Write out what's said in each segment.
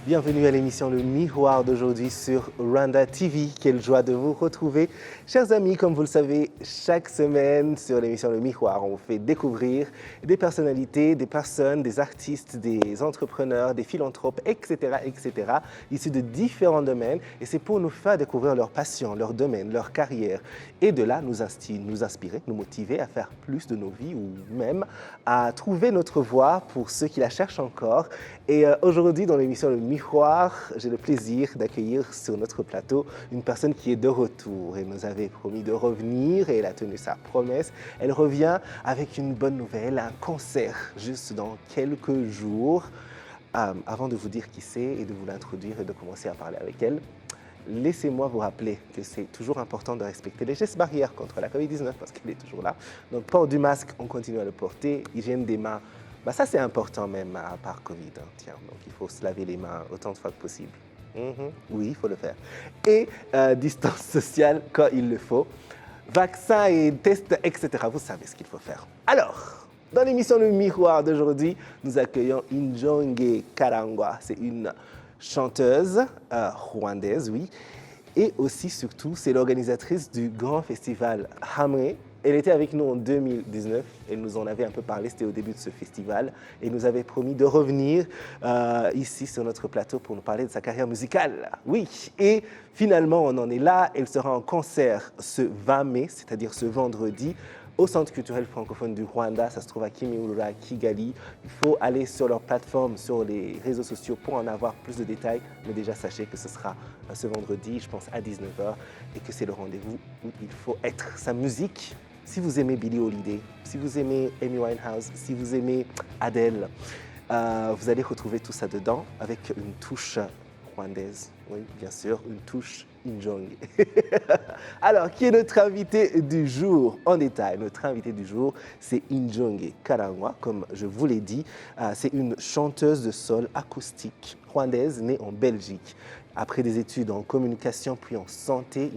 Bienvenue à l'émission Le Miroir d'aujourd'hui sur Rwanda TV. Quelle joie de vous retrouver. Chers amis, comme vous le savez, chaque semaine sur l'émission Le Miroir, on vous fait découvrir des personnalités, des personnes, des artistes, des entrepreneurs, des philanthropes, etc., issus de différents domaines. Et c'est pour nous faire découvrir leur passion, leur domaine, leur carrière. Et de là, nous inspirer, nous motiver à faire plus de nos vies ou même à trouver notre voie pour ceux qui la cherchent encore. Et aujourd'hui, dans l'émission Le Miroir, j'ai le plaisir d'accueillir sur notre plateau une personne qui est de retour. Elle nous avait promis de revenir et elle a tenu sa promesse. Elle revient avec une bonne nouvelle, un concert juste dans quelques jours. Avant de vous dire qui c'est et de vous l'introduire et de commencer à parler avec elle, laissez-moi vous rappeler que c'est toujours important de respecter les gestes barrières contre la Covid-19 parce qu'elle est toujours là. Donc, port du masque, on continue à le porter. Hygiène des mains, ça c'est important même à part Covid. Tiens, donc il faut se laver les mains autant de fois que possible. Oui, il faut le faire. Et distance sociale quand il le faut. Vaccin et tests, etc. Vous savez ce qu'il faut faire. Alors, dans l'émission Le Miroir d'aujourd'hui, nous accueillons Injonge Karangwa. C'est une chanteuse rwandaise, oui. Et aussi, surtout, c'est l'organisatrice du grand festival Hamwe. Elle était avec nous en 2019, elle nous en avait un peu parlé, c'était au début de ce festival, et nous avait promis de revenir ici sur notre plateau pour nous parler de sa carrière musicale. Oui, et finalement on en est là, elle sera en concert ce 20 mai, c'est-à-dire ce vendredi, au Centre culturel francophone du Rwanda, ça se trouve à Kimihurura, Kigali. Il faut aller sur leur plateforme, sur les réseaux sociaux pour en avoir plus de détails. Mais déjà, sachez que ce sera ce vendredi, je pense à 19h, et que c'est le rendez-vous où il faut être. Sa musique, si vous aimez Billie Holiday, si vous aimez Amy Winehouse, si vous aimez Adele, vous allez retrouver tout ça dedans avec une touche rwandaise, oui, bien sûr, une touche Injonge. Alors, qui est notre invité du jour en détail? Notre invité du jour, c'est Injonge Karangwa, comme je vous l'ai dit. C'est une chanteuse de soul acoustique rwandaise née en Belgique. Après des études en communication puis en santé,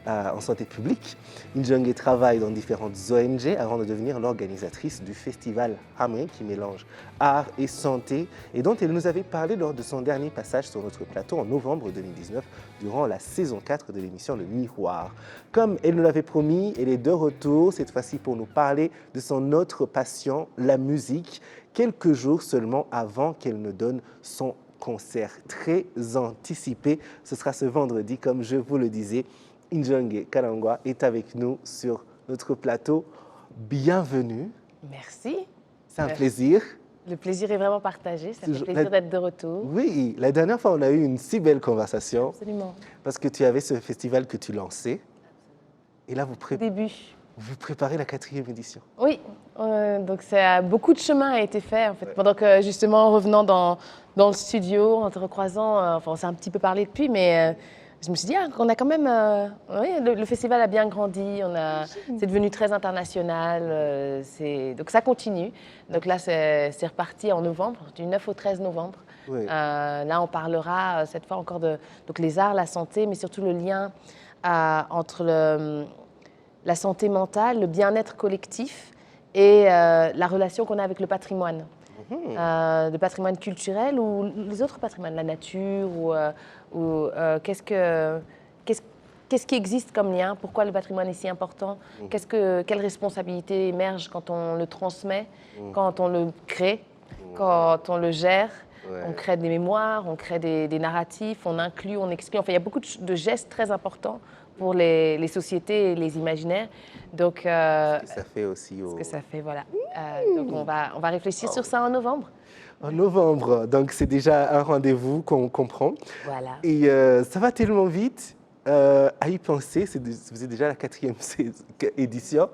en santé publique, Injonge travaille dans différentes ONG avant de devenir l'organisatrice du festival Hamwe qui mélange art et santé et dont elle nous avait parlé lors de son dernier passage sur notre plateau en novembre 2019 durant la saison 4 de l'émission Le Miroir. Comme elle nous l'avait promis, elle est de retour cette fois-ci pour nous parler de son autre passion, la musique, quelques jours seulement avant qu'elle ne donne son concert très anticipé. Ce sera ce vendredi, comme je vous le disais. Injonge Karangwa est avec nous sur notre plateau. Bienvenue. Merci. C'est un plaisir. Le plaisir est vraiment partagé. Ça fait plaisir d'être de retour. Oui, la dernière fois, on a eu une si belle conversation. Absolument. Parce que tu avais ce festival que tu lançais. Et là, vous préparez la 4e édition. Oui, donc beaucoup de chemin a été fait en fait. Ouais. Pendant que justement, en revenant dans le studio, en te recroisant, on s'est un petit peu parlé depuis, mais je me suis dit, on a quand même, oui, le festival a bien grandi, c'est devenu très international, donc ça continue. Donc là, c'est reparti en novembre, du 9 au 13 novembre. Oui. Là, on parlera cette fois encore de donc les arts, la santé, mais surtout le lien entre la santé mentale, le bien-être collectif et la relation qu'on a avec le patrimoine. Le patrimoine culturel ou les autres patrimoines, la nature ou qu'est-ce qui existe comme lien, pourquoi le patrimoine est si important, quelle responsabilité émerge quand on le transmet, quand on le crée, quand on le gère. Ouais. On crée des mémoires, on crée des narratifs, on inclut, on exclut. Enfin, il y a beaucoup de gestes très importants pour les sociétés et les imaginaires. Donc, ce que ça fait aussi. Ce que ça fait, voilà. Donc, on va réfléchir sur ça en novembre. En novembre, donc c'est déjà un rendez-vous qu'on comprend. Voilà. Et ça va tellement vite. À y penser, vous êtes déjà la 4e édition.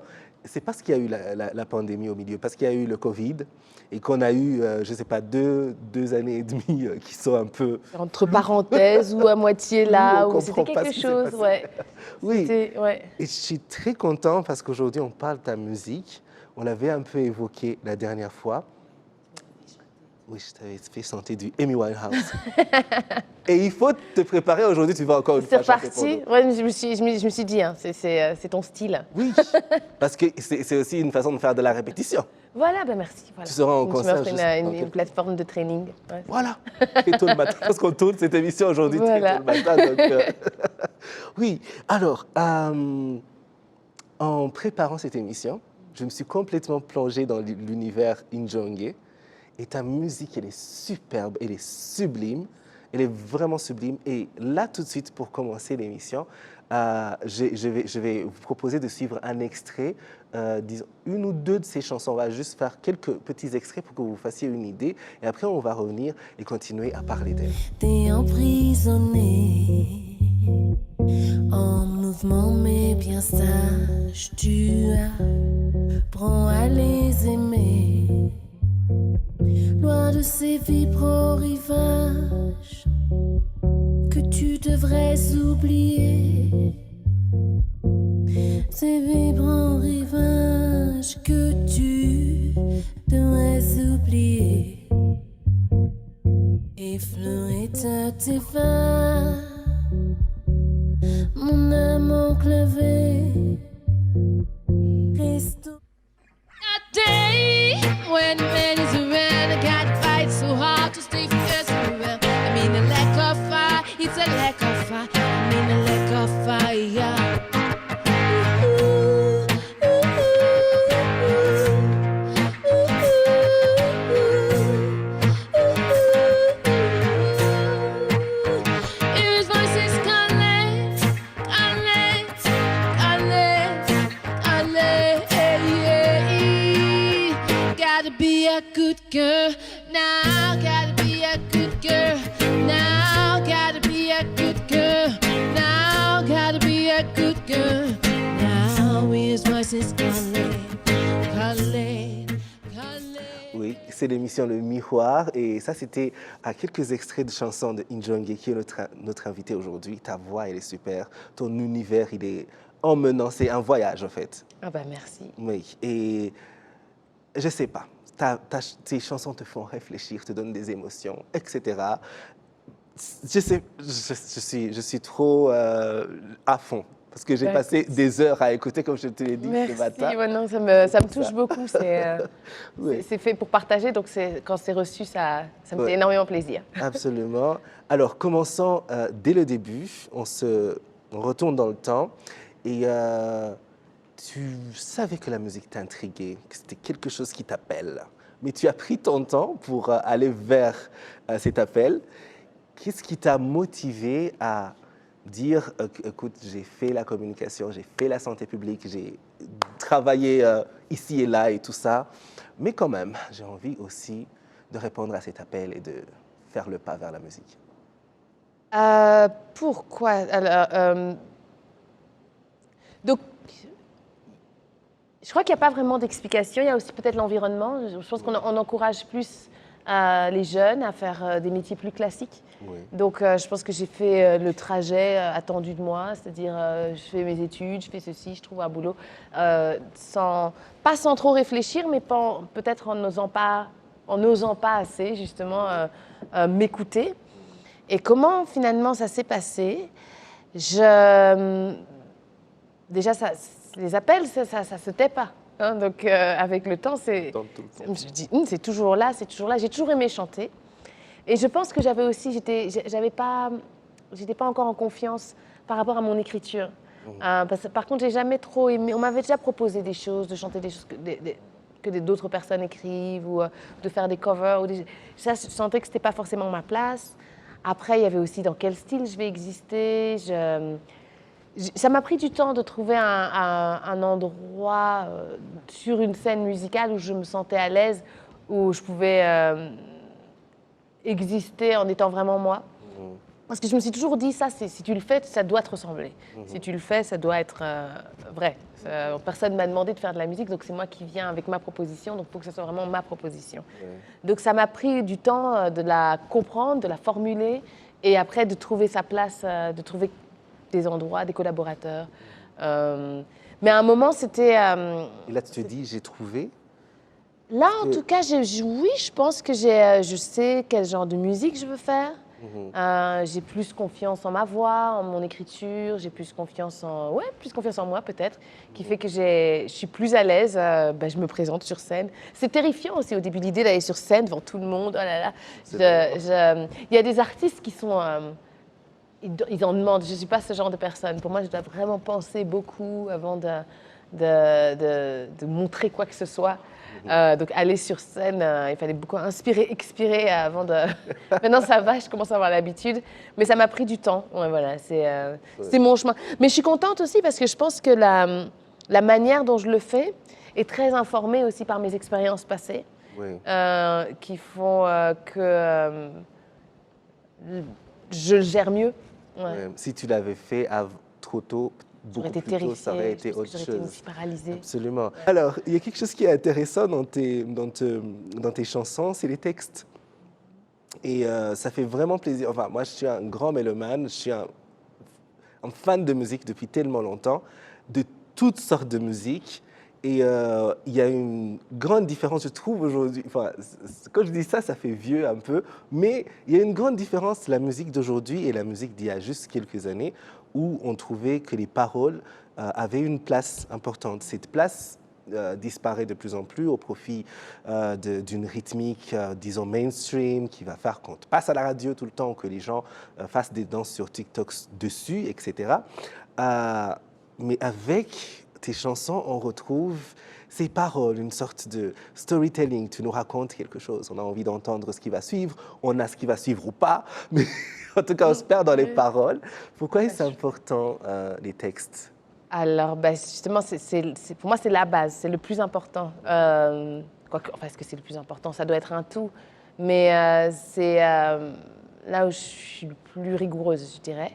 C'est parce qu'il y a eu la pandémie au milieu, parce qu'il y a eu le Covid et qu'on a eu, je ne sais pas, deux années et demie qui sont un peu… Entre parenthèses ou à moitié là, ou c'était quelque chose, ouais. Oui, ouais. Et je suis très content parce qu'aujourd'hui, on parle de ta musique. On l'avait un peu évoqué la dernière fois. Oui, je t'avais fait chanter du Amy Winehouse. Et il faut te préparer aujourd'hui, tu vas encore une C'est fois chanter pour reparti. nous. Ouais, je me suis dit, hein, c'est ton style. Oui, parce que c'est aussi une façon de faire de la répétition. Voilà, ben merci. Voilà. Tu seras en Tu concert m'offres juste dans une quelques... plateforme de training. Ouais. Voilà, très tôt le matin, parce qu'on tourne cette émission aujourd'hui très Voilà. tôt le matin. Donc, oui, alors, en préparant cette émission, je me suis complètement plongée dans l'univers Injonge. Et ta musique, elle est superbe, elle est sublime, elle est vraiment sublime. Et là, tout de suite, pour commencer l'émission, je vais vous proposer de suivre un extrait, disons, une ou deux de ces chansons. On va juste faire quelques petits extraits pour que vous fassiez une idée. Et après, on va revenir et continuer à parler d'elle. T'es emprisonné en mouvement mais bien sage. Tu apprends à les aimer. Loin de ces vibrants rivages que tu devrais oublier. Ces vibrants rivages que tu devrais oublier. Effleurer tes fins, mon âme enclavée. Reste a day when man is around, I gotta fight so hard to stay focused around. I mean a lack of fire, it's a lack of fire. I mean a lack of fire. His voice is calling, calling, calling, calling. Gotta be a good girl now. Gotta be a good girl now. Gotta be a good girl now. Gotta be a good girl now. His voice is calling, calling, calling. Oui, c'est l'émission Le Miroir. Et ça, c'était quelques extraits de chansons de Injonge, qui est notre invité aujourd'hui. Ta voix, elle est super. Ton univers, il est emmenant. C'est un voyage, en fait. Ah bah merci. Oui, et je sais pas, tes chansons te font réfléchir, te donnent des émotions, etc. Je suis trop à fond, parce que j'ai Bah, passé écoute. des heures à écouter, comme je te l'ai dit Merci. ce matin. Ouais, non, ça me touche beaucoup. Oui. C'est fait pour partager, donc quand c'est reçu, ça me Ouais. fait énormément plaisir. Absolument. Alors, commençons dès le début. On retourne dans le temps. Et tu savais que la musique t'intriguait, que c'était quelque chose qui t'appelle. Mais tu as pris ton temps pour aller vers cet appel. Qu'est-ce qui t'a motivé à dire, écoute, j'ai fait la communication, j'ai fait la santé publique, j'ai travaillé ici et là et tout ça, mais quand même, j'ai envie aussi de répondre à cet appel et de faire le pas vers la musique. Pourquoi? Alors, donc, je crois qu'il n'y a pas vraiment d'explication. Il y a aussi peut-être l'environnement. Je pense qu'on encourage plus les jeunes à faire des métiers plus classiques. Oui. Donc, je pense que j'ai fait le trajet attendu de moi, c'est-à-dire je fais mes études, je fais ceci, je trouve un boulot, pas sans trop réfléchir, mais peut-être en n'osant pas assez, justement, m'écouter. Et comment, finalement, ça s'est passé? Déjà, les appels, ça se tait pas. Hein, donc, avec le temps, Dans tout le temps. je dis, c'est toujours là, c'est toujours là. J'ai toujours aimé chanter. Et je pense que j'avais aussi, j'étais pas encore en confiance par rapport à mon écriture. Par contre, j'ai jamais trop aimé. On m'avait déjà proposé des choses, de chanter des choses que d'autres personnes écrivent ou de faire des covers. Ça, je sentais que c'était pas forcément ma place. Après, il y avait aussi dans quel style je vais exister. Ça m'a pris du temps de trouver un endroit sur une scène musicale où je me sentais à l'aise, où je pouvais exister en étant vraiment moi. Parce que je me suis toujours dit, ça, si tu le fais, ça doit te ressembler. Si tu le fais, ça doit être vrai. Personne ne m'a demandé de faire de la musique, donc c'est moi qui viens avec ma proposition, donc il faut que ce soit vraiment ma proposition. Donc ça m'a pris du temps de la comprendre, de la formuler, et après de trouver sa place, de trouver des endroits, des collaborateurs. Mais à un moment, c'était... Et là, tu te dis, j'ai trouvé Là, en tout cas, oui, je pense que je sais quel genre de musique je veux faire. J'ai plus confiance en ma voix, en mon écriture, j'ai plus confiance plus confiance en moi peut-être, qui fait que je suis plus à l'aise. Je me présente sur scène. C'est terrifiant aussi au début l'idée d'aller sur scène devant tout le monde. Oh là là. Il y a des artistes qui sont, ils en demandent. Je ne suis pas ce genre de personne. Pour moi, je dois vraiment penser beaucoup avant de montrer quoi que ce soit. Donc aller sur scène, il fallait beaucoup inspirer, expirer avant de... Maintenant ça va, je commence à avoir l'habitude, mais ça m'a pris du temps. Ouais, voilà, c'est mon chemin. Mais je suis contente aussi parce que je pense que la manière dont je le fais est très informée aussi par mes expériences passées, qui font que je le gère mieux. Ouais. Si tu l'avais fait trop tôt, beaucoup plus tôt, ça aurait été autre chose. J'aurais été aussi paralysée. Absolument. Alors, il y a quelque chose qui est intéressant dans tes chansons, c'est les textes. Et ça fait vraiment plaisir. Enfin, moi, je suis un grand mélomane, je suis un fan de musique depuis tellement longtemps, de toutes sortes de musique. Et il y a une grande différence, je trouve, aujourd'hui. Enfin, quand je dis ça, ça fait vieux un peu. Mais il y a une grande différence, la musique d'aujourd'hui et la musique d'il y a juste quelques années, où on trouvait que les paroles avaient une place importante. Cette place disparaît de plus en plus au profit d'une rythmique, disons, mainstream, qui va faire qu'on passe à la radio tout le temps, que les gens fassent des danses sur TikTok dessus, etc. Mais avec tes chansons, on retrouve ces paroles, une sorte de storytelling. Tu nous racontes quelque chose, on a envie d'entendre ce qui va suivre, on a ce qui va suivre ou pas, mais en tout cas, on se perd dans les paroles. Pourquoi est-ce important, les textes? Alors, justement, pour moi, c'est la base, c'est le plus important. Est-ce que c'est le plus important? Ça doit être un tout. Mais c'est là où je suis le plus rigoureuse, je dirais.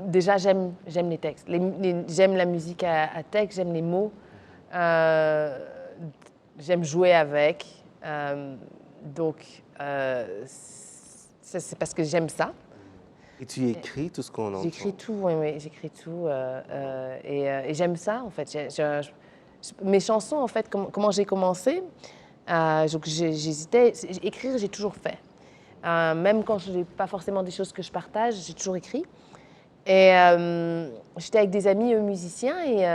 Déjà, j'aime les textes. J'aime la musique à texte, j'aime les mots. J'aime jouer avec. C'est parce que j'aime ça. Et tu écris tout ce qu'on entend? J'écris tout, oui, j'écris tout. Et j'aime ça, en fait. Mes chansons, en fait, comment j'ai commencé, j'hésitais. Écrire, j'ai toujours fait. Même quand je n'ai pas forcément des choses que je partage, j'ai toujours écrit. Et j'étais avec des amis musiciens et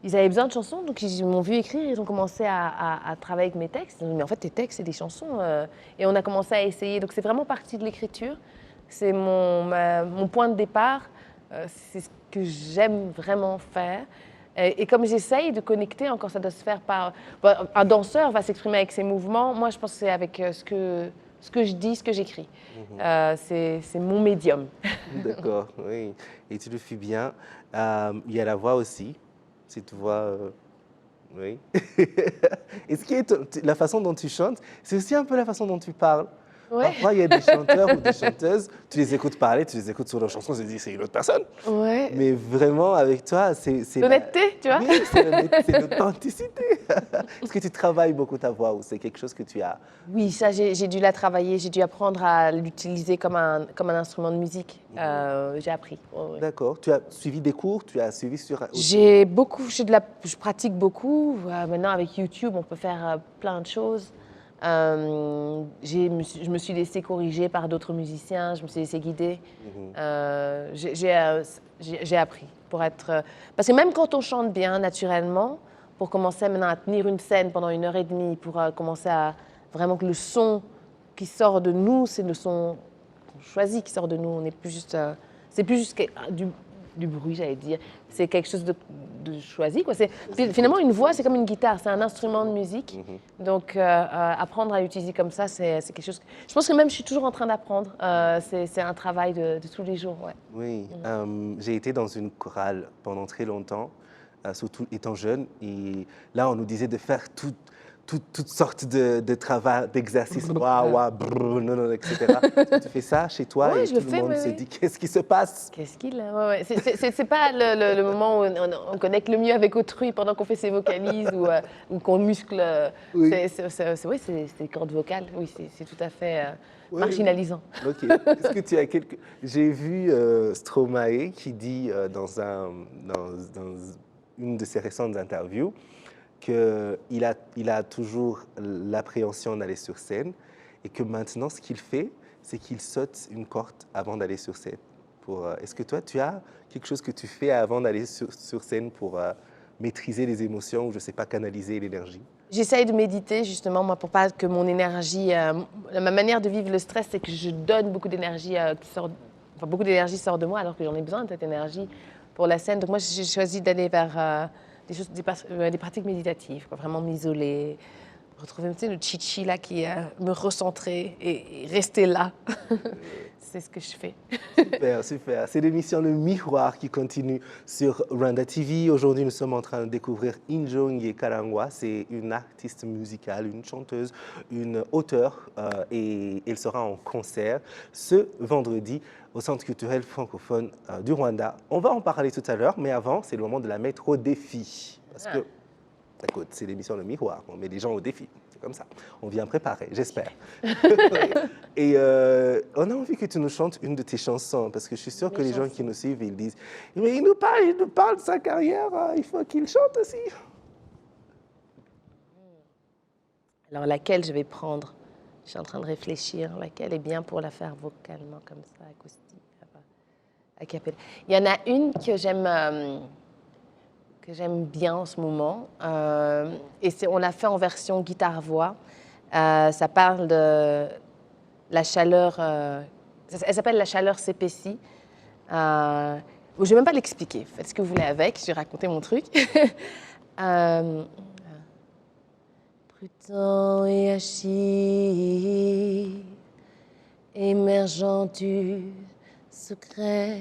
ils avaient besoin de chansons, donc ils m'ont vu écrire, ils ont commencé à travailler avec mes textes. Ils ont dit, mais en fait, tes textes, c'est des chansons. Et on a commencé à essayer. Donc c'est vraiment partie de l'écriture. C'est mon point de départ. C'est ce que j'aime vraiment faire. Et comme j'essaye de connecter, encore ça doit se faire par... un danseur va s'exprimer avec ses mouvements. Moi, je pense que c'est avec ce que je dis, ce que j'écris. C'est mon médium. D'accord, oui. Et tu le fais bien. Il y a la voix aussi. Cette voix... oui. Et ce qui est la façon dont tu chantes, c'est aussi un peu la façon dont tu parles. Ouais. Parfois, il y a des chanteurs ou des chanteuses, tu les écoutes parler, tu les écoutes sur leurs chansons, tu te dis c'est une autre personne. Ouais. Mais vraiment, avec toi, c'est l'honnêteté, tu vois. Oui, c'est l'authenticité. Est-ce que tu travailles beaucoup ta voix ou c'est quelque chose que tu as? Oui, ça, j'ai dû la travailler. J'ai dû apprendre à l'utiliser comme un instrument de musique. J'ai appris. Oh, ouais. D'accord. Tu as suivi des cours? Tu as suivi sur... Je pratique beaucoup. Maintenant, avec YouTube, on peut faire plein de choses. Je me suis laissée corriger par d'autres musiciens, je me suis laissée guider. J'ai appris pour être... Parce que même quand on chante bien, naturellement, pour commencer maintenant à tenir une scène pendant 1h30, pour commencer à vraiment que le son qui sort de nous, c'est le son qu'on choisit qui sort de nous. On n'est plus juste... c'est plus juste du bruit, j'allais dire. C'est quelque chose de choisi, quoi. Finalement, une voix, c'est comme une guitare, c'est un instrument de musique. Donc, apprendre à l'utiliser comme ça, c'est quelque chose... Je pense que même je suis toujours en train d'apprendre. C'est un travail de tous les jours, ouais. Oui, j'ai été dans une chorale pendant très longtemps, surtout étant jeune. Et là, on nous disait de faire toutes sortes de travail, d'exercices, etc. Tu fais ça chez toi et tout le monde se dit qu'est-ce qui se passe? Qu'est-ce qu'il a? C'est pas le moment où on connecte le mieux avec autrui pendant qu'on fait ses vocalises ou qu'on muscle. Oui. C'est des cordes vocales. Oui, c'est tout à fait marginalisant. Ok. Est-ce que tu as J'ai vu Stromae qui dit dans une de ses récentes interviews il a toujours l'appréhension d'aller sur scène et que maintenant, ce qu'il fait, c'est qu'il saute une corde avant d'aller sur scène. Est-ce que toi, tu as quelque chose que tu fais avant d'aller sur scène pour maîtriser les émotions ou, je ne sais pas, canaliser l'énergie? J'essaye de méditer justement, moi, pour pas que mon énergie... ma manière de vivre le stress, c'est que je donne beaucoup d'énergie beaucoup d'énergie sort de moi alors que j'en ai besoin de cette énergie pour la scène. Donc moi, j'ai choisi d'aller vers des pratiques méditatives, quoi, vraiment m'isoler, retrouver le chichi là me recentrer et rester là. C'est ce que je fais. Super, super. C'est l'émission Le Miroir qui continue sur Rwanda TV. Aujourd'hui, nous sommes en train de découvrir Injonge Karangwa. C'est une artiste musicale, une chanteuse, une auteure et elle sera en concert ce vendredi au Centre culturel francophone du Rwanda. On va en parler tout à l'heure, mais avant, c'est le moment de la mettre au défi. Parce que, écoute, c'est l'émission Le Miroir, on met les gens au défi. Comme ça. On vient préparer, j'espère. Et on a envie que tu nous chantes une de tes chansons, parce que je suis sûre que les gens qui nous suivent, ils disent « Mais il nous parle de sa carrière, il faut qu'il chante aussi. » Alors, laquelle je vais prendre? Je suis en train de réfléchir. Laquelle est bien pour la faire vocalement, comme ça, acoustique, a cappella. Il y en a une que j'aime bien en ce moment. Et on l'a fait en version guitare-voix. Ça parle de la chaleur... elle s'appelle La chaleur s'épaissit. Je ne vais même pas l'expliquer. Faites ce que vous voulez avec. Je vais raconter mon truc. Prudent et agile, émergeant du secret,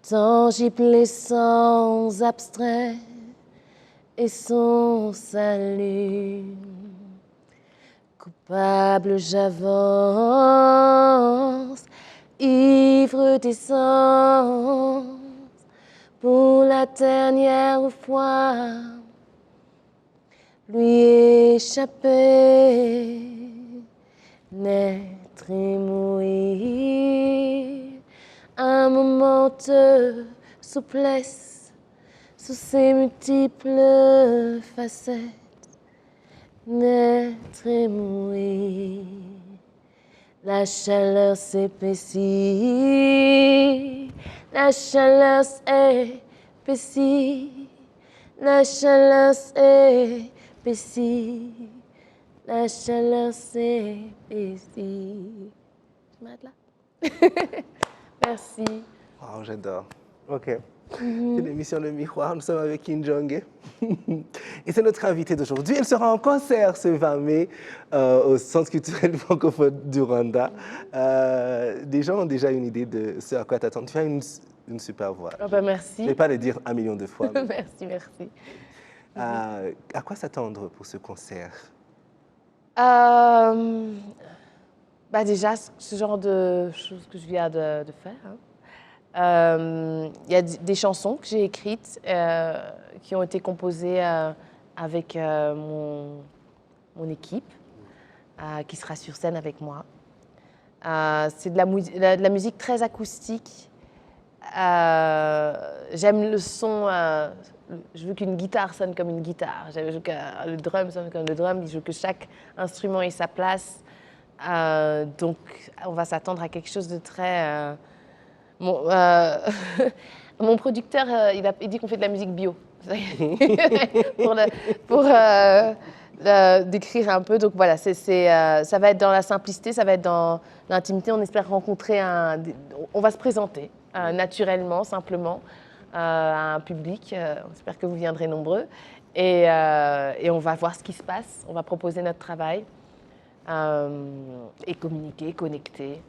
tangible et sans abstrait, et son salut. Coupable, j'avance, ivre d'essence, pour la dernière fois, lui échapper, naître et mourir. Un moment de souplesse sous ses multiples facettes, naître et mourir. La chaleur s'épaissit, la chaleur s'épaissit, la chaleur s'épaissit, la chaleur s'épaissit. Je m'arrête là. Merci. Oh, j'adore. OK. C'est l'émission Le Miroir. Nous sommes avec Injonge. Et c'est notre invitée d'aujourd'hui. Elle sera en concert ce 20 mai au Centre culturel francophone du Rwanda. Les gens ont déjà une idée de ce à quoi t'attendre. Tu as une super voix. Oh ben merci. Je ne vais pas le dire 1 million de fois. Merci, merci. À quoi s'attendre pour ce concert? Déjà, ce genre de choses que je viens de faire. Il y a des chansons que j'ai écrites qui ont été composées avec mon équipe qui sera sur scène avec moi. C'est de la musique très acoustique. J'aime le son. Je veux qu'une guitare sonne comme une guitare. Je veux que le drum sonne comme le drum. Je veux que chaque instrument ait sa place. Donc, on va s'attendre à quelque chose de très... Mon producteur, il dit qu'on fait de la musique bio. pour décrire un peu. Donc voilà, ça va être dans la simplicité, ça va être dans l'intimité. On espère rencontrer on va se présenter naturellement, simplement, à un public. On espère que vous viendrez nombreux. Et on va voir ce qui se passe. On va proposer notre travail. Et communiquer, connecter.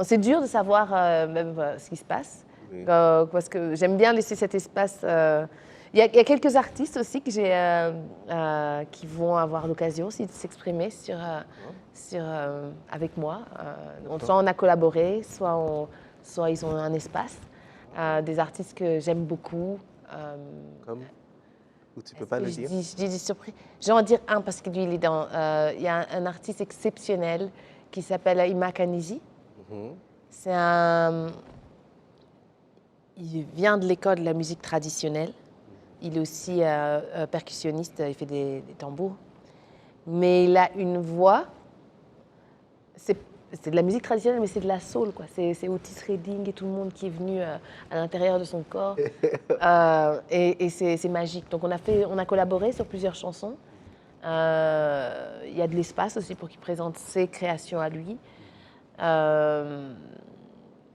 C'est dur de savoir ce qui se passe, oui. Parce que j'aime bien laisser cet espace. Il y a quelques artistes aussi que qui vont avoir l'occasion aussi de s'exprimer avec moi. Soit on a collaboré, soit ils ont un espace. Des artistes que j'aime beaucoup. Comme ou tu peux pas le dire? Je dis des surprises. Je vais en dire un parce que lui, il est dans. Il y a un artiste exceptionnel qui s'appelle Ima Kaniji. C'est il vient de l'école de la musique traditionnelle. Il est aussi percussionniste, il fait des tambours. Mais il a une voix, c'est de la musique traditionnelle, mais c'est de la soul, quoi. C'est Otis Redding et tout le monde qui est venu à l'intérieur de son corps. Et c'est magique. Donc on a collaboré sur plusieurs chansons. Il y a de l'espace aussi pour qu'il présente ses créations à lui.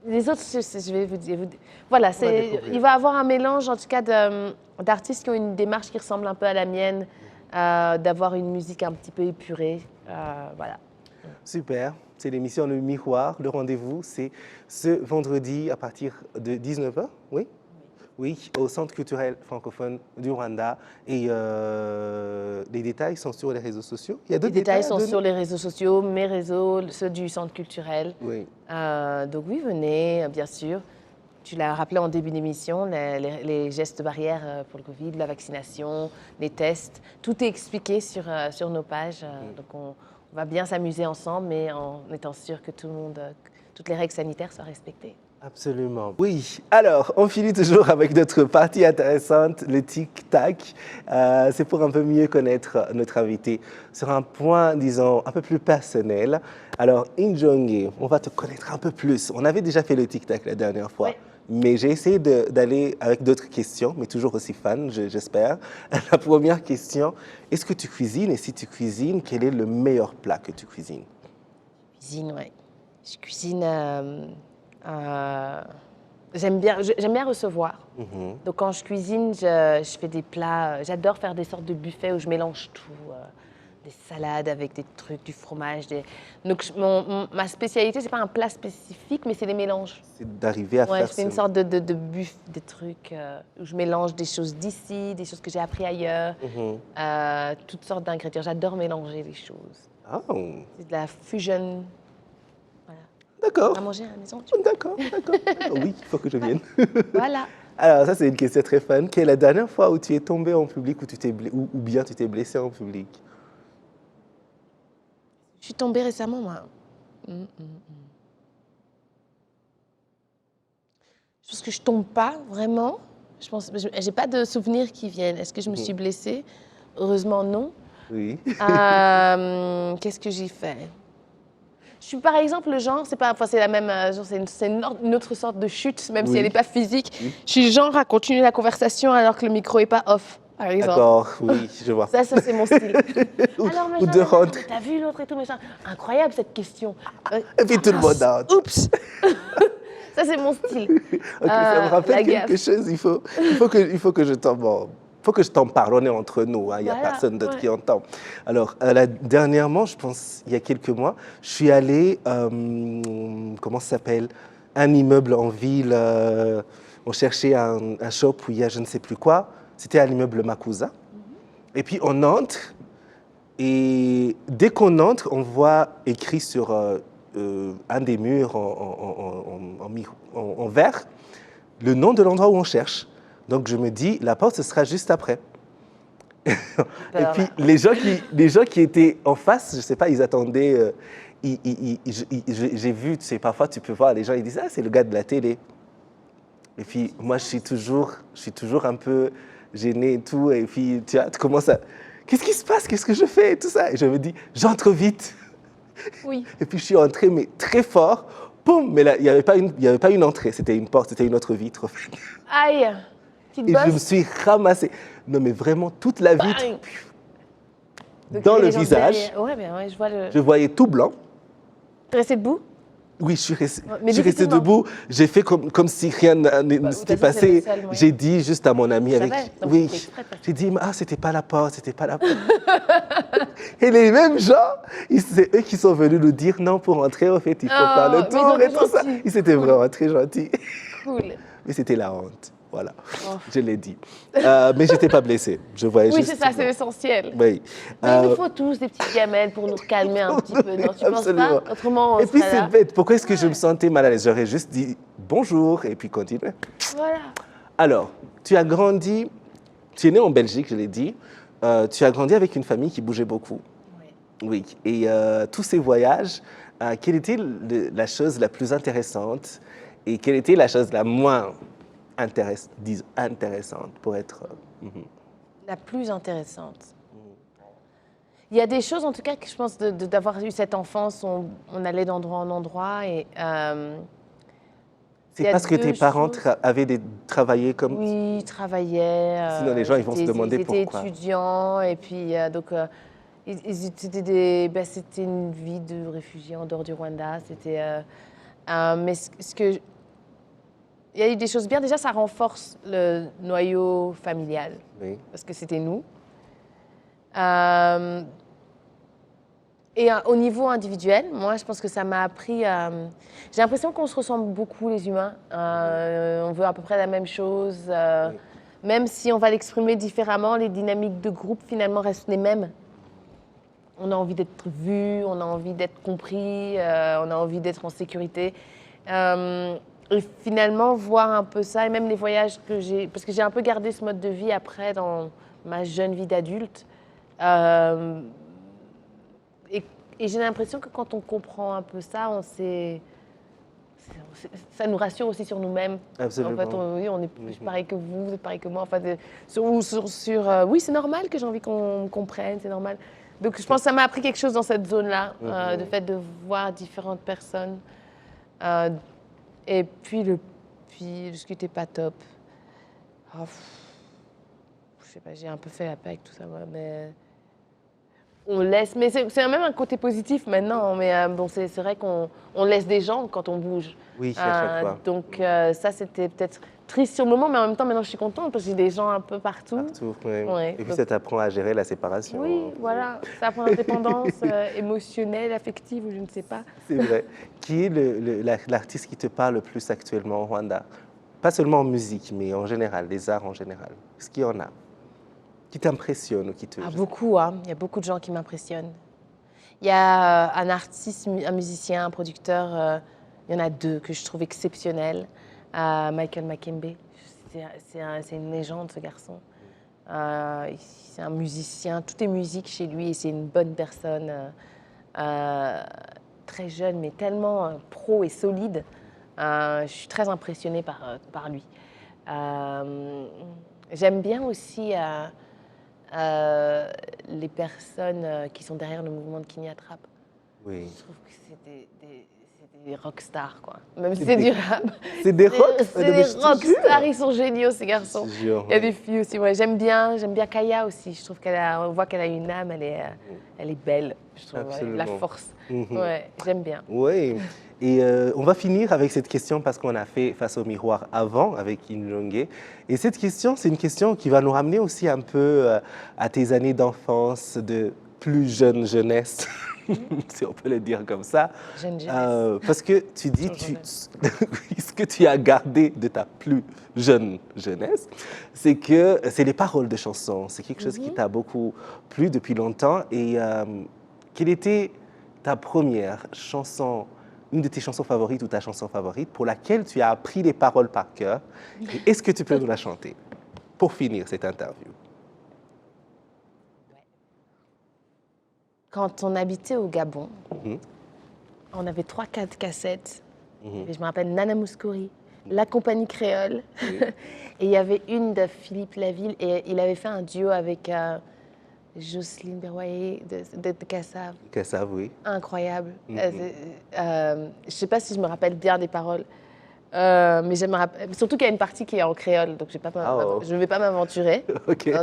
Les autres, je vais vous dire. Voilà, il va avoir un mélange, en tout cas, d'artistes qui ont une démarche qui ressemble un peu à la mienne, d'avoir une musique un petit peu épurée. Voilà. Super. C'est l'émission Le Miroir. Le rendez-vous, c'est ce vendredi à partir de 19h, oui? Oui, au Centre culturel francophone du Rwanda. Et les détails sont sur les réseaux sociaux. Il y a d'autres détails Les détails sont sur les réseaux sociaux, mes réseaux, ceux du Centre culturel. Oui. Donc oui, venez, bien sûr. Tu l'as rappelé en début d'émission, les gestes barrières pour le Covid, la vaccination, les tests. Tout est expliqué sur nos pages. Donc on va bien s'amuser ensemble, mais en étant sûr que toutes les règles sanitaires soient respectées. Absolument. Oui. Alors, on finit toujours avec notre partie intéressante, le tic-tac. C'est pour un peu mieux connaître notre invité sur un point, disons, un peu plus personnel. Alors, Injonge, on va te connaître un peu plus. On avait déjà fait le tic-tac la dernière fois. Oui. Mais j'ai essayé d'aller avec d'autres questions, mais toujours aussi fun, j'espère. La première question, est-ce que tu cuisines? Et si tu cuisines, quel est le meilleur plat que tu cuisines? Cuisine, oui. Je cuisine... j'aime bien recevoir. Donc quand je cuisine, je fais des plats. J'adore faire des sortes de buffets où je mélange tout. Des salades avec des trucs, du fromage. Donc ma spécialité, c'est pas un plat spécifique, mais c'est des mélanges. C'est d'arriver à faire je fais une sorte de buffet, des trucs où je mélange des choses d'ici, des choses que j'ai appris ailleurs, toutes sortes d'ingrédients. J'adore mélanger les choses. Oh. C'est de la fusion. D'accord. On va manger à la maison. D'accord. Oui, il faut que je vienne. Voilà. Alors, ça, c'est une question très fun. Quelle est la dernière fois où tu es tombé en public ou bien tu t'es blessé en public? Je suis tombée récemment, moi. Je pense que je tombe pas, vraiment. J'ai pas de souvenirs qui viennent. Est-ce que je me suis blessée? Heureusement, non. Oui. Qu'est-ce que j'ai fait? Je suis par exemple le genre, c'est la même, c'est une autre sorte de chute, même si elle n'est pas physique. Oui. Je suis le genre à continuer la conversation alors que le micro n'est pas off, par exemple. D'accord, oui, je vois. Ça c'est mon style. Alors, ou de rentrer. T'as vu l'autre et tout, machin. Incroyable cette question. Et puis tout le monde entre. Oups. Ça c'est mon style. Ok, ça me rappelle quelque chose, il faut que je t'en... Il faut que je t'en parle, on est entre nous, hein, il n'y a personne d'autre qui entend. Alors, dernièrement, je pense, il y a quelques mois, je suis allé, comment ça s'appelle, un immeuble en ville, on cherchait un shop où il y a je ne sais plus quoi, c'était à l'immeuble Makuza. Et puis on entre, et dès qu'on entre, on voit écrit sur un des murs en verre le nom de l'endroit où on cherche. Donc je me dis, la porte, ce sera juste après. Et puis les gens qui étaient en face, je ne sais pas, ils attendaient, j'ai vu, tu sais, parfois tu peux voir, les gens ils disent, ah, c'est le gars de la télé. Et puis moi, je suis toujours un peu gêné et tout, et puis tu commences à, qu'est-ce qui se passe, qu'est-ce que je fais, et tout ça. Et je me dis, j'entre vite. Oui. Et puis je suis entré, mais très fort, boum, mais là, il n'y avait pas une entrée, c'était une porte, c'était une autre vitre. Aïe. Et je me suis ramassée. Non, mais vraiment, toute la vitre dans le visage. Ouais, je vois Je voyais tout blanc. Tu es resté debout? Oui, je suis resté debout. J'ai fait comme si rien n'était passé. J'ai dit juste à mon ami oui, j'ai dit, ah, c'était pas la porte, c'était pas la porte. Et les mêmes gens, c'est eux qui sont venus nous dire, non, pour rentrer, en fait, il faut faire le tour et tout ça. Ils étaient vraiment très gentils. Cool. Mais c'était la honte. Voilà, je l'ai dit. Mais je n'étais pas blessée. Je voyais juste... c'est ça, c'est l'essentiel. Oui. Mais il nous faut tous des petites gamelles pour nous calmer un petit peu, non? Tu penses pas? Autrement, on et puis c'est bête. Pourquoi est-ce que je me sentais mal à l'aise? J'aurais juste dit bonjour et puis continué. Voilà. Alors, tu as grandi... Tu es né en Belgique, je l'ai dit. Tu as grandi avec une famille qui bougeait beaucoup. Oui. Et tous ces voyages, quelle était la chose la plus intéressante et quelle était la chose la moins intéressante pour être la plus intéressante. Il y a des choses, en tout cas, que je pense d'avoir eu cette enfance, on allait d'endroit en endroit et... C'est parce que tes parents avaient travaillé comme... Oui, ils travaillaient. Sinon, les gens ils vont se demander pourquoi. Ils étaient étudiants et puis c'était une vie de réfugié en dehors du Rwanda. Mais il y a eu des choses bien. Déjà, ça renforce le noyau familial parce que c'était nous. Et au niveau individuel, moi, je pense que ça m'a appris... j'ai l'impression qu'on se ressemble beaucoup, les humains. On veut à peu près la même chose. Même si on va l'exprimer différemment, les dynamiques de groupe, finalement, restent les mêmes. On a envie d'être vu, on a envie d'être compris, on a envie d'être en sécurité. Et finalement, voir un peu ça, et même les voyages que j'ai... Parce que j'ai un peu gardé ce mode de vie après, dans ma jeune vie d'adulte. Et j'ai l'impression que quand on comprend un peu ça, ça nous rassure aussi sur nous-mêmes. Absolument. En fait, on est plus pareil que vous, vous êtes pareil que moi. Enfin, oui, c'est normal que j'ai envie qu'on me comprenne, c'est normal. Donc, je pense que ça m'a appris quelque chose dans cette zone-là, le fait de voir différentes personnes. Et puis, ce qui n'était pas top. Je sais pas, j'ai un peu fait la paix avec tout ça, moi, mais... On laisse, mais c'est même un côté positif maintenant, mais bon, c'est vrai qu'on laisse des gens quand on bouge. Oui, à chaque fois. Donc ça, c'était peut-être triste sur le moment, mais en même temps, maintenant, je suis contente parce que j'ai des gens un peu partout. Partout, oui. Ouais, Et puis donc, ça t'apprend à gérer la séparation. oui, voilà, ça apprend l'indépendance émotionnelle, affective, ou je ne sais pas. C'est vrai. Qui est l'artiste qui te parle le plus actuellement au Rwanda? Pas seulement en musique, mais en général, les arts en général. Est-ce qu'il y en a qui t'impressionne ou qui te... Beaucoup, hein. Il y a beaucoup de gens qui m'impressionnent. Il y a un artiste, un musicien, un producteur, il y en a deux que je trouve exceptionnels. Michael Makembe, c'est une légende ce garçon. C'est un musicien, tout est musique chez lui et c'est une bonne personne, très jeune mais tellement pro et solide. Je suis très impressionnée par lui. J'aime bien aussi... les personnes qui sont derrière le mouvement de Kinya Trap. Oui. Je trouve que c'est des rockstars, quoi. Même si c'est du rap. C'est des rock? C'est des rockstars, ils sont géniaux, ces garçons. Jure, Il y a des filles aussi, ouais. J'aime bien Kaya aussi. Je trouve on voit qu'elle a une âme, elle est belle. Je trouve, ouais, la force. Ouais, j'aime bien. Oui. Et on va finir avec cette question parce qu'on a fait Face au miroir avant avec Injonge. Et cette question, c'est une question qui va nous ramener aussi un peu à tes années d'enfance, de plus jeune jeunesse, si on peut le dire comme ça. Jeune jeunesse. Parce que tu dis, ce que tu as gardé de ta plus jeune jeunesse, c'est que c'est les paroles de chansons. C'est quelque chose qui t'a beaucoup plu depuis longtemps. Et quelle était ta première chanson, une de tes chansons favorites ou ta chanson favorite pour laquelle tu as appris les paroles par cœur? Et est-ce que tu peux nous la chanter pour finir cette interview? Quand on habitait au Gabon, on avait 3-4 cassettes. Et je me rappelle Nana Mouskouri, La Compagnie Créole. Et il y avait une de Philippe Laville et il avait fait un duo avec Jocelyne Berroyer de Kassav. Kassav, oui. Incroyable. Je ne sais pas si je me rappelle bien des paroles. Mais je me rappelle, surtout qu'il y a une partie qui est en créole, donc je ne vais pas m'aventurer. Okay.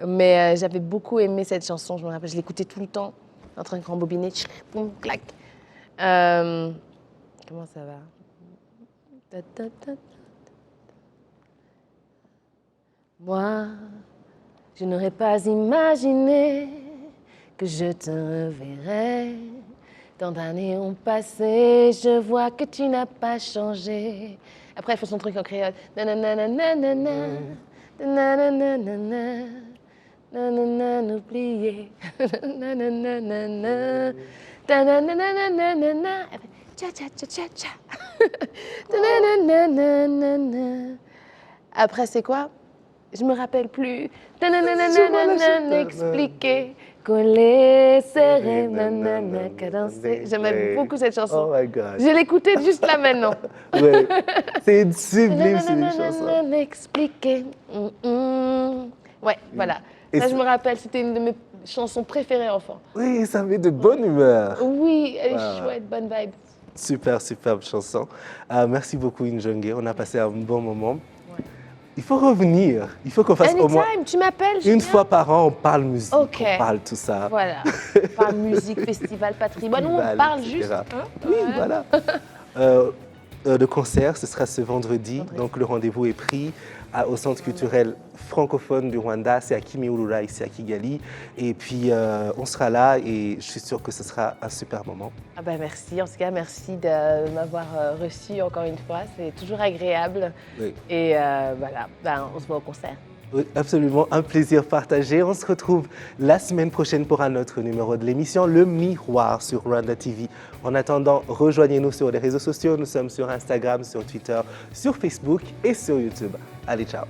Mais j'avais beaucoup aimé cette chanson, je me rappelle, je l'écoutais tout le temps, en train de rembobiner, boum, clac. Comment ça va? Moi, je n'aurais pas imaginé que je te reverrais. Tant d'années ont passé, je vois que tu n'as pas changé. Après, elle fait son truc en créole. Nanana, nanana, nanana, n'oubliez. Nanana, nanana, tcha tcha tcha tcha tcha. Nanana. Après, c'est quoi? Je me rappelle plus. Expliquer, coller, serrer, nanana, cadencer. J'aimais beaucoup cette chanson. Oh my God. Je l'écoutais juste là maintenant. Ouais. C'est une sublime chanson. Expliquer. Ouais, voilà. Et Ça, je c'est- me rappelle, c'était une de mes chansons préférées enfant. Oui, ça met de bonne humeur. Oui, elle est Ah. chouette, bonne vibe. Super, superbe chanson. Merci beaucoup, Injongue. On a passé un bon moment. Ouais. Il faut revenir. Il faut qu'on fasse au moins Anytime, tu m'appelles, je une viens. fois par an, on parle musique, Ok. on parle tout ça. Voilà. Pas musique, festival, patrimoine. Nous, on Festival, parle etc. juste. Hein, Oui, ouais. voilà. Le concert, ce sera ce vendredi. Donc le rendez-vous est pris au Centre culturel francophone du Rwanda. C'est à Kimihurura, ici à Kigali. Et puis on sera là et je suis sûre que ce sera un super moment. Ah ben merci, en tout cas, merci de m'avoir reçu encore une fois. C'est toujours agréable. Oui. Et voilà, ben, on se voit au concert. Oui, absolument, un plaisir partagé. On se retrouve la semaine prochaine pour un autre numéro de l'émission Le Miroir sur Rwanda TV. En attendant, rejoignez-nous sur les réseaux sociaux. Nous sommes sur Instagram, sur Twitter, sur Facebook et sur YouTube. Allez, ciao.